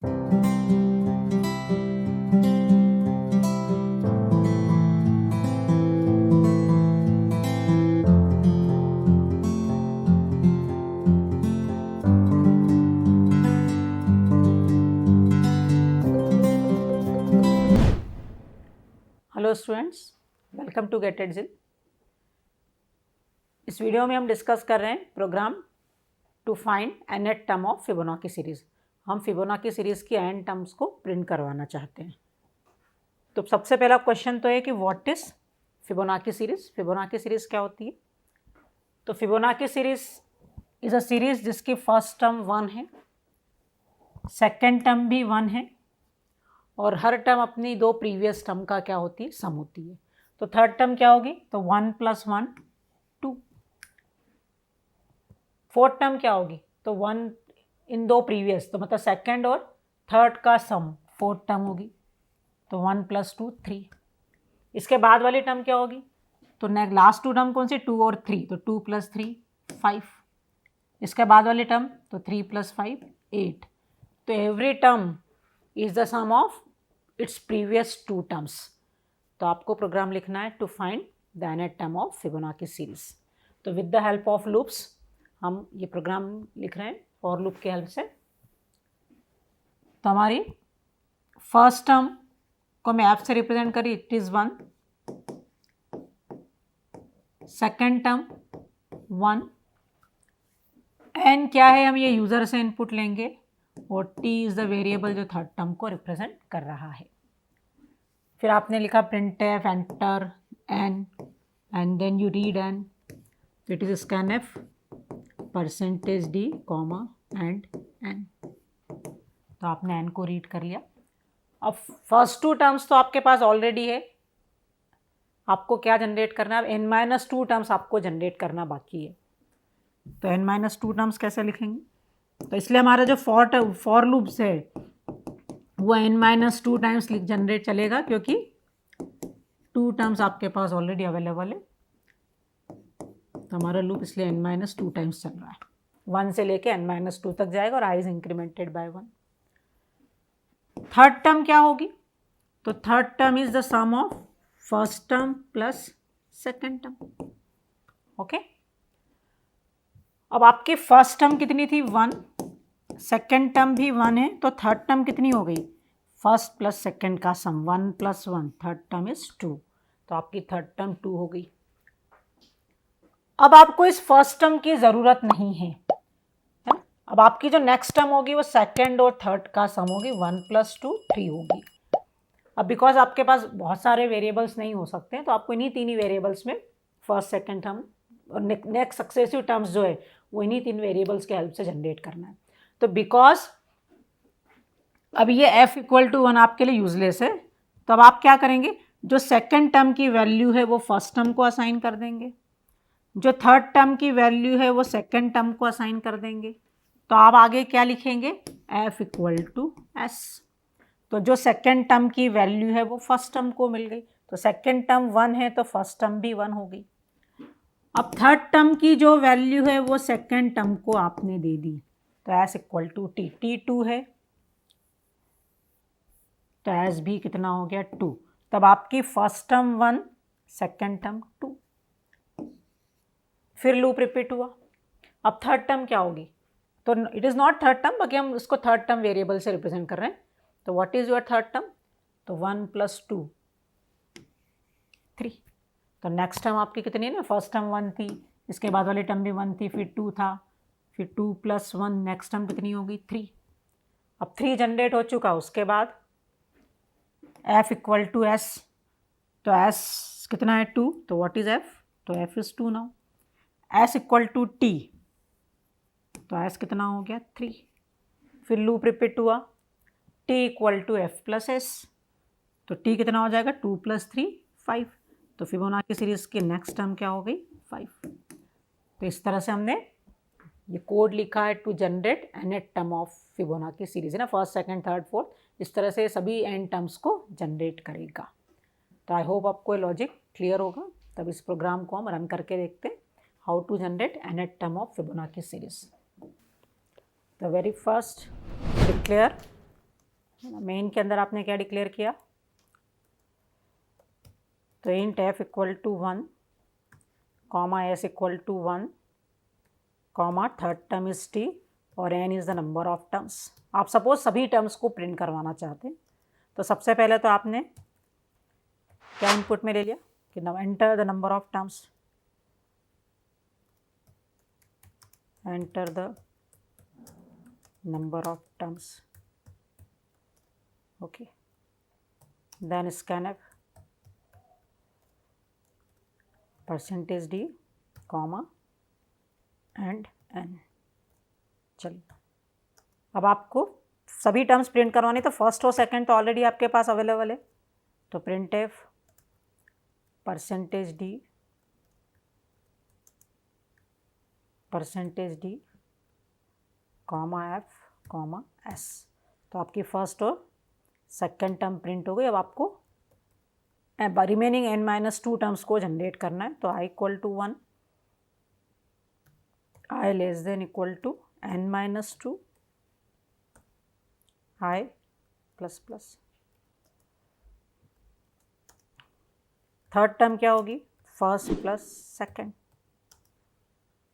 Hello students, welcome to gate at Jill. इस video में हम डिस्कस कर रहे हैं program to find nth term of Fibonacci series. हम फिबोनाची सीरीज़ की n टर्म्स को प्रिंट करवाना चाहते हैं। तो सबसे पहला क्वेश्चन तो है कि what is Fibonacci series. Fibonacci series क्या होती है? तो Fibonacci series is a series जिसकी फर्स्ट टर्म 1 है, सेकेंड टर्म भी 1 है और हर टर्म अपनी दो प्रीवियस टर्म का क्या होती है, सम होती है। तो थर्ड टर्म क्या होगी? तो 1 + 1 2। फोर्थ टर्म क्या होगी? तो 1 इन दो प्रीवियस, तो मतलब सेकंड और थर्ड का सम फोर्थ टर्म होगी, तो 1 + 2 3। इसके बाद वाली टर्म क्या होगी? तो लास्ट टू टर्म कौन सी? 2 और 3, तो 2 + 3 5। इसके बाद वाली टर्म तो 3 + 5 8। तो every term is the sum of its previous two terms. तो आपको प्रोग्राम लिखना है to find the nth term of Fibonacci series. तो with the help of loops हम ये प्रोग्राम लिख रहे हैं फॉर लूप के हेल्प से। तो हमारी फर्स्ट टर्म को मैं एफ से रिप्रेजेंट करी, it is 1। Second term 1। N क्या है, हम ये यूजर से इनपुट लेंगे और टी इज द वेरिएबल जो थर्ड टर्म को रिप्रेजेंट कर रहा है। फिर आपने लिखा printf enter N and then you read N, it is scanf %d, and N. तो आपने एन को रीड कर लिया। अब फर्स्ट टू टर्म्स तो आपके पास ऑलरेडी है, आपको क्या जनरेट करना है? n-2 टर्म्स आपको जनरेट करना बाकी है। तो n-2 टर्म्स कैसे लिखेंगे? तो इसलिए हमारा जो फॉर लूप्स है वो n-2 टाइम्स जनरेट चलेगा, क्योंकि 2 टर्म्स आपके पास ऑलरेडी अवेलेबल है। तो हमारा लूप इसलिए n-2 टाइम्स चल रहा है, 1 से लेके n-2 तक जाएगा और i is incremented by 1। Third term क्या होगी? तो third term is the sum of first term plus second term. Okay, अब आपकी फर्स्ट टर्म कितनी थी? 1। सेकेंड टर्म भी 1 है, तो थर्ड टर्म कितनी हो गई? फर्स्ट प्लस सेकेंड का सम 1 + 1, थर्ड टर्म इज 2। तो आपकी थर्ड टर्म 2 हो गई। अब आपको इस फर्स्ट टर्म की ज़रूरत नहीं है, अब आपकी जो नेक्स्ट टर्म होगी वो सेकेंड और थर्ड का सम होगी, 1 + 2 3 होगी। अब बिकॉज आपके पास बहुत सारे वेरिएबल्स नहीं हो सकते हैं, तो आपको इन्हीं तीन ही वेरिएबल्स में फर्स्ट सेकेंड टर्म और नेक्स्ट सक्सेसिव टर्म्स जो है वो इन्हीं तीन वेरिएबल्स के हेल्प से जनरेट करना है। तो बिकॉज अब ये f = 1 आपके लिए यूजलेस है, तो अब आप क्या करेंगे? जो सेकेंड टर्म की वैल्यू है वो फर्स्ट टर्म को असाइन कर देंगे, जो थर्ड टर्म की वैल्यू है वो सेकेंड टर्म को असाइन कर देंगे। तो आप आगे क्या लिखेंगे? f = s। तो जो सेकेंड टर्म की वैल्यू है वो फर्स्ट टर्म को मिल गई, तो सेकेंड टर्म 1 है तो फर्स्ट टर्म भी 1 हो गई। अब थर्ड टर्म की जो वैल्यू है वो सेकेंड टर्म को आपने दे दी, तो s = t, t 2 है तो एस भी कितना हो गया? 2। तब आपकी फर्स्ट टर्म 1, सेकेंड टर्म 2। फिर लूप रिपीट हुआ। अब थर्ड टर्म क्या होगी? तो it is not third term, बाकी हम उसको थर्ड टर्म वेरिएबल से रिप्रेजेंट कर रहे हैं। तो what is your third term? तो 1 + 2 3। तो नेक्स्ट टर्म आपकी कितनी है ना? फर्स्ट टर्म 1 थी, इसके बाद वाली टर्म भी 1 थी, फिर 2 था, फिर 2 + 1, नेक्स्ट टर्म कितनी होगी? 3। अब 3 जनरेट हो चुका, उसके बाद f = s, तो s कितना है? 2। तो व्हाट इज f? तो f is 2 now. s = t, तो s कितना हो गया? 3। फिर लूप रिपीट हुआ, t = f + s, तो t कितना हो जाएगा? 2 + 3 5। तो फिबोनाची सीरीज की नेक्स्ट टर्म क्या हो गई? 5। तो इस तरह से हमने ये कोड लिखा है to generate nth term of Fibonacci series है ना, फर्स्ट सेकंड थर्ड फोर्थ, इस तरह से सभी n टर्म्स को जनरेट करेगा। तो आई होप आपको ये लॉजिक क्लियर होगा। तब इस प्रोग्राम को हम रन करके देखते हैं, how to generate nth term of Fibonacci series. तो वेरी फर्स्ट डिक्लेयर मेन के अंदर आपने क्या डिक्लेयर किया, तो int f equal to 1 comma s equal to 1 comma third term is t और n is the number of terms. आप suppose सभी टर्म्स को प्रिंट करवाना चाहते हैं, तो सबसे पहले तो आपने क्या इनपुट में ले लिया कि enter the number of terms, enter the number of terms, okay, then scanf percentage d comma and n। चलिए अब आपको सभी टर्म्स प्रिंट करवाने, तो फर्स्ट और सेकंड तो ऑलरेडी आपके पास अवेलेबल है, तो print F percentage D comma F comma S, तो आपकी फर्स्ट और सेकंड टर्म प्रिंट हो गई। अब आपको रिमेनिंग n-2 टर्म्स को जनरेट करना है, तो i equal to 1, i less than equal to n-2, i plus plus. Third term क्या होगी, फर्स्ट प्लस सेकंड।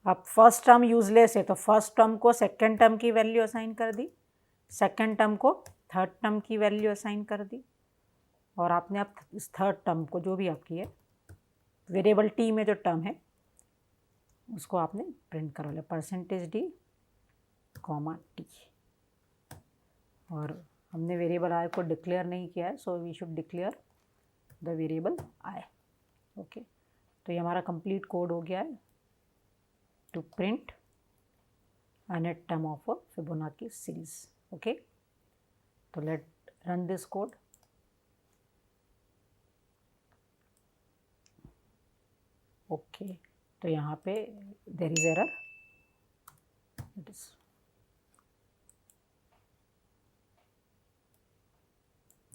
अब फर्स्ट टर्म यूजलेस है, तो फर्स्ट टर्म को सेकंड टर्म की वैल्यू असाइन कर दी, सेकंड टर्म को थर्ड टर्म की वैल्यू असाइन कर दी, और आपने अब इस थर्ड टर्म को जो भी आपकी है वेरिएबल t में जो टर्म है उसको आपने प्रिंट करा लिया, परसेंटेज d कॉमा t, और हमने वेरिएबल i को डिक्लेयर नहीं किया है, so we should declare the variable i, okay. तो ये हमारा कंप्लीट कोड हो गया है to print nth term of a Fibonacci series, okay. तो let run this code. Okay, तो यहाँ पे there is error, it is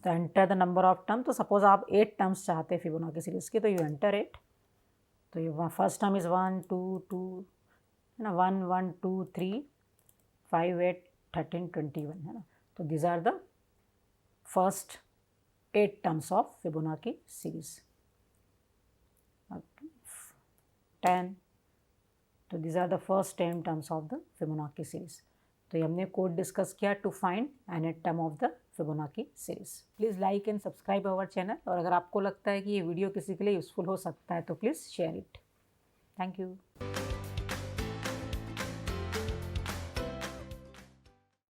to enter the number of term. तो सपोज आप 8 टर्म्स चाहते हैं फिबोनाची सीरीज की, तो यू एंटर 8, तो ये फर्स्ट टर्म इज 1 2 2 है ना, 1 1 2 3 5 8 13 21 है ना, तो these are the first 8 terms of Fibonacci series, 10, तो these are the first 10 terms of the Fibonacci series। तो ये हमने कोड डिस्कस किया to find nth term of the Fibonacci series. Please like and subscribe our channel, और अगर आपको लगता है कि ये वीडियो किसी के लिए यूज़फुल हो सकता है तो please share it. Thank you.